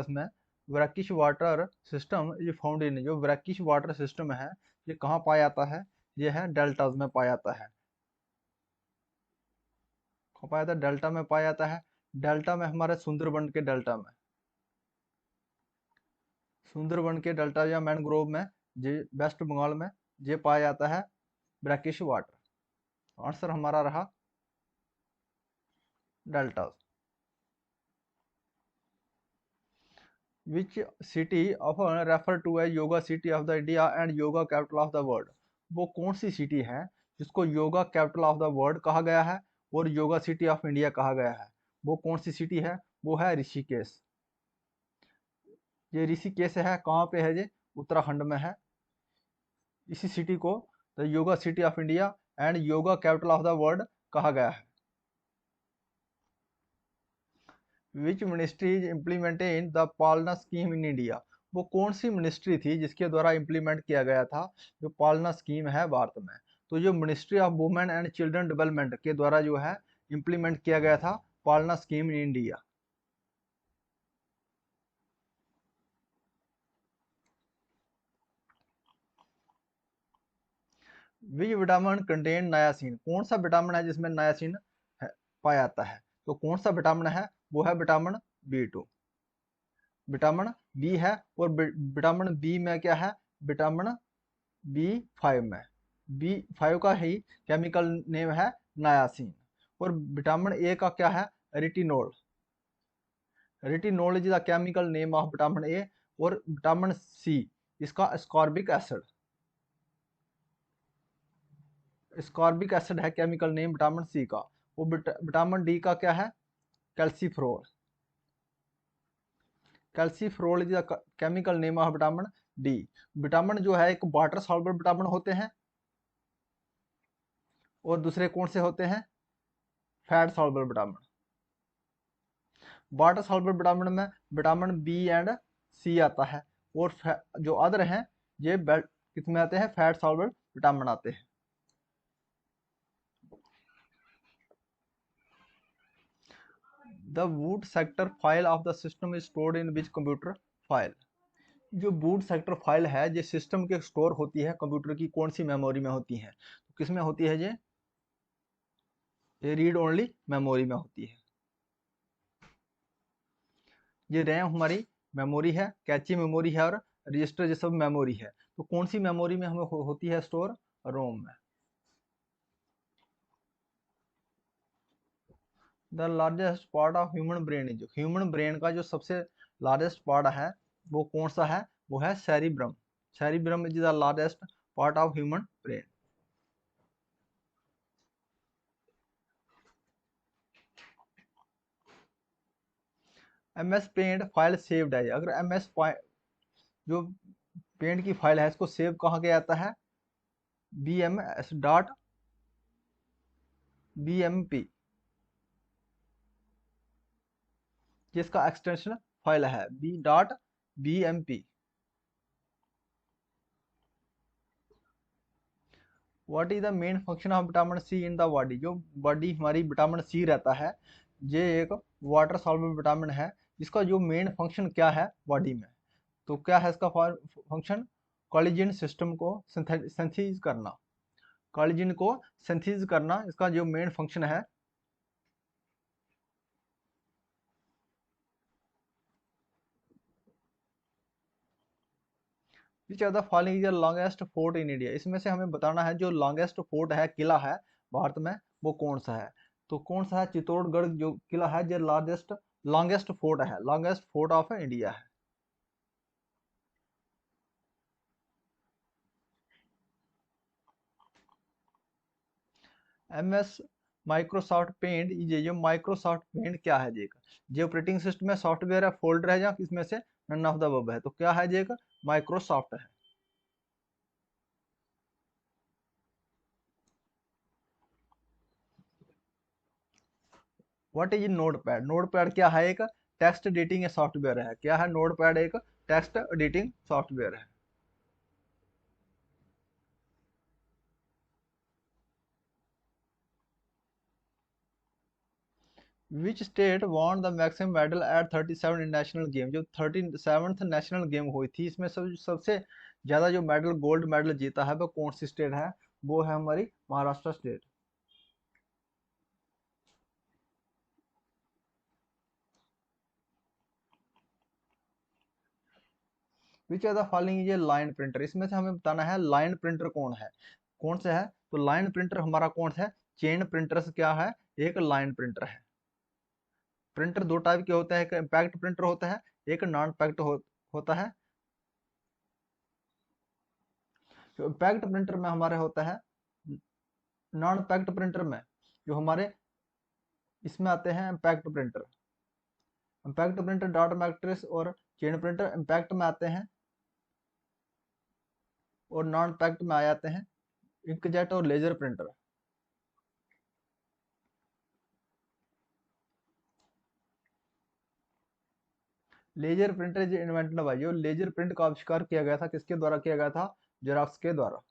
इसमें brackish water system ये found in, जो ब्रैकिश वाटर सिस्टम है ये कहाँ पाया जाता है, ये है डेल्टाज में पाया जाता है। कहाँ पाया जाता है, डेल्टा में पाया जाता है। डेल्टा में हमारे सुंदरबन के डेल्टा में, सुंदरबन के डेल्टा या मैनग्रोव में, ये वेस्ट बंगाल में ये पाया जाता है ब्रैकिश वाटर। आंसर हमारा रहा deltas. Which city often referred to as yoga city of the India and yoga capital of the world? वो कौन सी सिटी है जिसको yoga capital of the world कहा गया है और योगा सिटी ऑफ इंडिया कहा गया है? वो कौन सी सिटी है? वो है ऋषिकेश। ये ऋषिकेश है, कहाँ पे है ये? उत्तराखंड में है। इसी सिटी को the yoga city of India and yoga capital of the world कहा गया है। Which ministry is implemented the पालना स्कीम इन इंडिया? वो कौन सी मिनिस्ट्री थी जिसके द्वारा इम्प्लीमेंट किया गया था जो पालना स्कीम है भारत में? तो जो ministry of women and children development के द्वारा जो है इम्प्लीमेंट किया गया था पालना scheme in India. Which vitamin contain नायासिन? कौन सा विटामिन है जिसमें नायासिन पाया जाता है? तो कौन सा विटामिन है? वो है विटामिन B2। विटामिन बी है, और विटामिन बी में क्या है? विटामिन B5 में, B5 का ही केमिकल नेम है नायासिन। और विटामिन ए का क्या है? Retinol. Retinol is the chemical name of vitamin A. और विटामिन सी इसका स्कॉर्बिक एसिड, स्कॉर्बिक एसिड है केमिकल नेम विटामिन सी का। वो विटामिन डी का क्या है? Calciferol. Calciferol is the chemical name of vitamin D. Vitamin जो है एक वाटर सॉल्युबल विटामिन होते हैं और दूसरे कौन से होते हैं? Fat soluble vitamin. Water soluble vitamin में विटामिन बी एंड सी आता है, और जो अदर हैं ये किसमें आते हैं? फैट सॉल्युबल विटामिन आते हैं। The boot sector file of the system is stored in which computer file? जो बूट सेक्टर फाइल है ये सिस्टम के स्टोर होती है कंप्यूटर की कौन सी मेमोरी में होती है? तो किस में होती है ये रीड ओनली मेमोरी में होती है। ये रैम हमारी मेमोरी है, कैची मेमोरी है, और रजिस्टर ये सब मेमोरी है। तो कौन सी मेमोरी में हमें होती है स्टोर? रोम में। The largest part of human brain is, human brain का जो सबसे लार्जेस्ट पार्ट है वो कौन सा है? वो है cerebrum. Cerebrum is the largest part of human brain. MS paint file saved है, अगर MS जो पेंट की फाइल है इसको सेव कहाँ किया जाता है? BMS.BMP, जिसका एक्सटेंशन फाइल है B.BMP। What is the main function of vitamin C in the body? जो बॉडी हमारी विटामिन सी रहता है ये एक वाटर सॉल्युबल विटामिन है, इसका जो मेन फंक्शन क्या है बॉडी में? तो क्या है इसका फंक्शन? कोलेजन सिस्टम को सिंथेसिस करना। कोलेजन को सिंथेसिस करना इसका जो मेन फंक्शन है। विच of the following is the longest fort in India? इसमें से हमें बताना है जो लॉन्गेस्ट फोर्ट है, किला है भारत में, वो कौन सा है? तो कौन सा है? चित्तौड़गढ़ जो किला है जो लॉन्गेस्ट फोर्ट है, लॉन्गेस्ट फोर्ट ऑफ इंडिया है। MS माइक्रोसॉफ्ट पेंट, ये जो माइक्रोसॉफ्ट पेंट क्या है जी? जो ऑपरेटिंग सिस्टम में सॉफ्टवेयर है, फोल्डर है, या किसमें से नन ऑफ द अबव है? तो क्या है जी? माइक्रोसॉफ्ट है। What is notepad? नोटपैड क्या है? एक टेक्स्ट एडिटिंग सॉफ्टवेयर है। क्या है नोटपैड? एक टेक्स्ट एडिटिंग सॉफ्टवेयर है। Which state won the maximum medal at 37 national game? जो 37th नेशनल गेम हुई थी इसमें सबसे ज्यादा जो मेडल गोल्ड मेडल जीता है वो कौन सी स्टेट है? वो है हमारी Maharashtra state. Which are the following ये लाइन प्रिंटर, इसमें से हमें बताना है लाइन प्रिंटर कौन है, कौन सा है? तो लाइन प्रिंटर हमारा कौन सा है? चेन प्रिंटर्स क्या है? एक लाइन प्रिंटर है। प्रिंटर दो टाइप के होते हैं, एक इम्पैक्ट प्रिंटर होता है, एक नॉन पैक्ट होता है। तो इम्पैक्ट प्रिंटर में हमारे होता है, नॉन पैक्ट प्रिंटर में जो हमारे इसमें आते हैं इम्पैक्ट प्रिंटर डॉट मैट्रिक्स और चेन प्रिंटर इम्पैक्ट में आते हैं, और नॉन पैक्ट में आ जाते हैं इंकजेट और लेजर प्रिंटर। लेजर प्रिंटर जो इन्वेंटेड भाई, जो लेजर प्रिंट का आविष्कार किया गया था किसके द्वारा किया गया था? जेरॉक्स के द्वारा।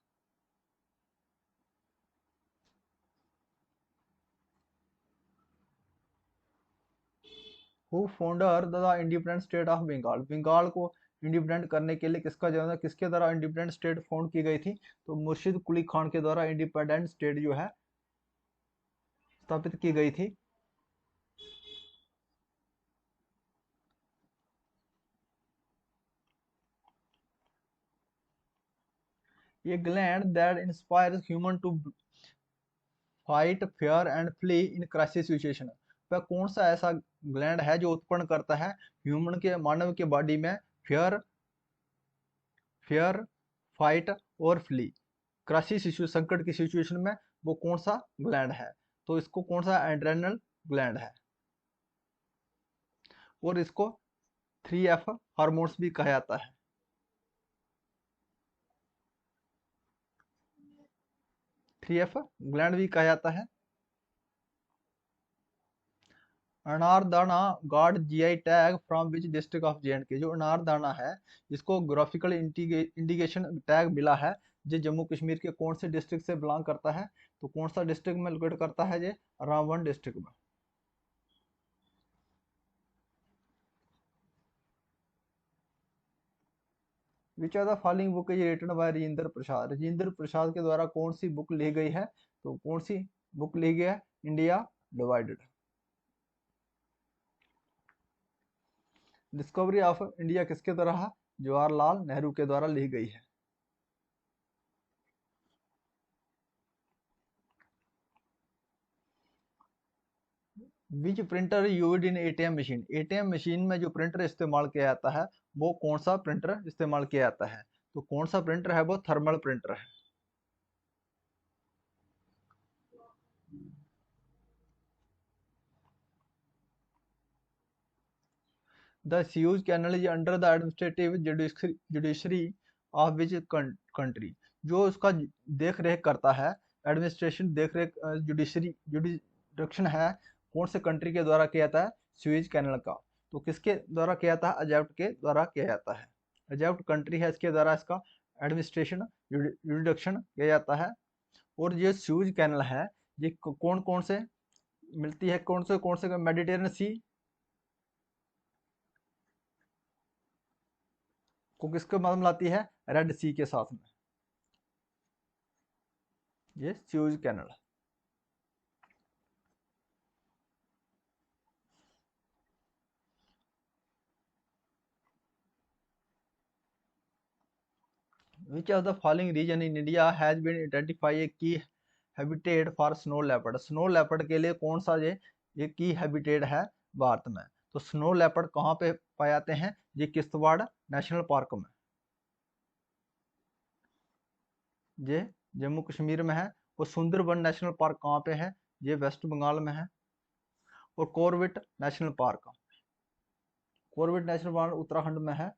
Who founder the independent state of Bengal? Bengal को इंडिपेंडेंट करने के लिए किसका जन्म, किसके द्वारा इंडिपेंडेंट स्टेट फाउंड की गई थी? तो मुर्शिद कुली खान के द्वारा इंडिपेंडेंट स्टेट जो है स्थापित की गई थी। ये gland that inspires human to fight fear and flee in crisis situation, वह कौन सा ऐसा ग्लैंड है जो उत्पन्न करता है ह्यूमन के मानव के बॉडी में फेयर फेयर फाइट और फ्ली, क्राइसिस संकट की सिचुएशन में, वो कौन सा ग्लैंड है? तो इसको कौन सा एड्रेनल ग्लैंड है, और इसको 3F हार्मोन्स भी कहा जाता है। 3F ग्लैंड भी कहा जाता है। अनारदाना got GI tag from which district of J? जो अनारदाना है इसको ग्राफिकल इंडिकेशन टैग मिला है, जो जम्मू कश्मीर के कौन से डिस्ट्रिक्ट से बिलोंग करता है? तो कौन सा डिस्ट्रिक्ट में लोकेट करता है ये? रामबन डिस्ट्रिक्ट में। Which are the following book is written by Rajendra Prasad? Rajendra Prasad के द्वारा कौन सी बुक ली गई है? तो कौन सी बुक ली गई है? India divided. Discovery of India किसके द्वारा? जवाहरलाल नेहरू के द्वारा ली गई है। विच printer used in ATM machine? ATM machine में जो प्रिंटर इस्तेमाल किया जाता है वो कौन सा प्रिंटर इस्तेमाल किया जाता है? तो कौन सा प्रिंटर है? वो थर्मल प्रिंटर है। The Suez canal is under the administrative judiciary of which country? जो उसका देख रेख करता है, एडमिनिस्ट्रेशन देख रेख जुडिशरी जुडिशन है, कौन से कंट्री के द्वारा किया जाता है? स्यूज कैनल का। तो किसके द्वारा किया जाता है? इजिप्ट के द्वारा किया जाता है। इजिप्ट कंट्री है, इसके द्वारा इसका एडमिनिस्ट्रेशन जुडिक्शन किया जाता है। और ये स्यूज कैनल है, ये कौन कौन से मिलती है, कौन से मेडिटेरियन सी को किसके मदद मिलाती है? रेड सी के साथ में, ये Suez canal. Which of the following region in India has been identify की habitat for snow leopard? Snow leopard के लिए कौन सा ये की हैबिटेट है भारत में? तो स्नो लेपर्ड कहाँ पे पाए जाते हैं? ये किश्तवाड़ नेशनल पार्क में, ये जम्मू कश्मीर में है। और सुंदरबन नेशनल पार्क कहाँ पे है? ये वेस्ट बंगाल में है। और कॉर्बेट नेशनल पार्क उत्तराखंड में है।